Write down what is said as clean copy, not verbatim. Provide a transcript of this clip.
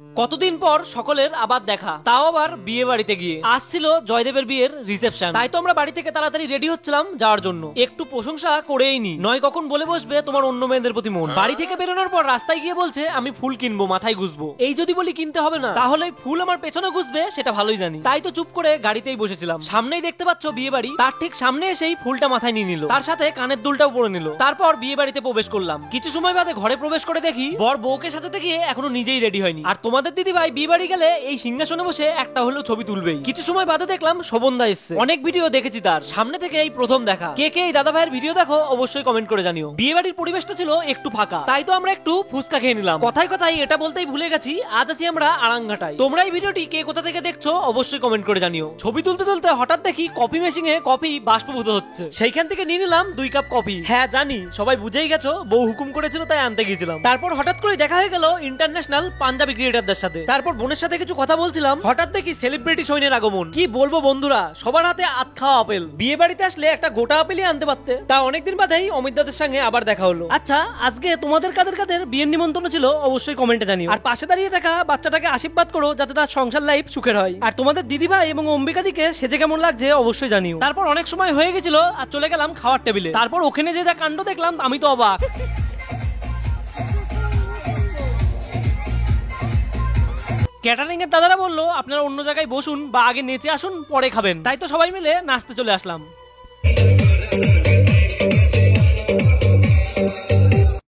কতদিন পর সকলের আবার দেখা, তাও আবার বিয়ে বাড়িতে গিয়ে। আসছিল জয়দেবের বিয়ের রিসেপশন, তাই তো আমরা বাড়ি থেকে তাড়াতাড়ি রেডি হচ্ছিলাম যাওয়ার জন্য। একটু প্রশংসা করেই নি, নয় কখন বলে বসবে তোমার অন্য মেয়েদের প্রতি মন। বাড়ি থেকে বেরোনোর পর রাস্তায় গিয়ে বলছে আমি ফুল কিনবো, মাথায় গুজবো। এই যদি বলি কিনতে হবে না, তাহলে ফুল আমার পেছনে গুজবে সেটা ভালোই জানি। তাই তো চুপ করে গাড়িতেই বসেছিলাম। সামনেই দেখতে পাচ্ছ বিয়ে বাড়ি, তার ঠিক সামনে এসেই ফুলটা মাথায় নিয়ে নিল, তার সাথে কানের দুলটাও পরে নিল। তারপর বিয়ে বাড়িতে প্রবেশ করলাম। কিছু সময় বাদে ঘরে প্রবেশ করে দেখি বর বউকে সাজাতে গিয়ে এখনো নিজেই রেডি হয়নি। আর তোমাদের দিদি ভাই বিয়ে বাড়ি গেলে এই সিংহাসনে বসে একটা হলেও ছবি তুলবেই। কিছু সময় বাদে দেখলাম শোভনদা এসছে, অনেক ভিডিও দেখেছি তার, সামনে থেকে এই প্রথম দেখা। কে কে এই দাদা ভাইয়ের ভিডিও দেখো অবশ্যই কমেন্ট করে জানিও। বিয়ে বাড়ির পরিবেশটা ছিল একটু ফাঁকা, তাই তো আমরা একটু ফুচকা খেয়ে নিলাম। কথায় কথায় এটা বলতেই ভুলে গেছি, আজ আছি আমরা আরাঙ্গাটায়। তোমরা এই ভিডিওটি কে কোথা থেকে দেখছো অবশ্যই কমেন্ট করে জানিও। ছবি তুলতে তুলতে হঠাৎ দেখি কফি মেশিনে কফি বাষ্পীভূত হচ্ছে, সেইখান থেকে নিয়ে নিলাম 2 কাপ কফি। হ্যাঁ জানি সবাই বুঝেই গেছো, বউ হুকুম করেছিল তাই আনতে গিয়েছিলাম। তারপর হঠাৎ করে দেখা হয়ে গেল ইন্টারন্যাশনাল পাঞ্জাবি ক্রিয়েটারদের সাথে। তারপর বোনের সাথে কিছু কথা বলছিলাম, হঠাৎ দেখি সেলিব্রিটি সৈন্যের আগমন। কি বলবো বন্ধুরা, সবার হাতে আধ খাওয়া আপেল। বিয়ে বাড়িতে আসলে একটা গোটা আপেলই আনতে পারতে। তা অনেকদিন বাদেই অমিত দাদের সঙ্গে আবার দেখা হলো। আচ্ছা আজকে তোমাদের কাদের কাদের বিয়ের নিমন্ত্রণ ছিল অবশ্যই কমেন্টে জানিও। আর পাশে দাঁড়িয়ে থাকা বাচ্চাটাকে আশীর্বাদ করো যাতে তার সংসার লাইফ সুখের হয়। আর তোমাদের দিদি ভাই এবং অম্বিকাদিকে সেজে কেমন লাগছে অবশ্যই জানিও। তারপর অনেক সময় হয়ে গেছিল আর চলে গেলাম খাওয়ার টেবিলে। তারপর ওখানে যে যা কাণ্ড দেখলাম আমি তো অবাক। ক্যাটারিং এর দাদারা বললো আপনারা অন্য জায়গায় বসুন বা আগে নেচে আসুন পরে খাবেন। তাই তো সবাই মিলে নাচতে চলে আসলাম।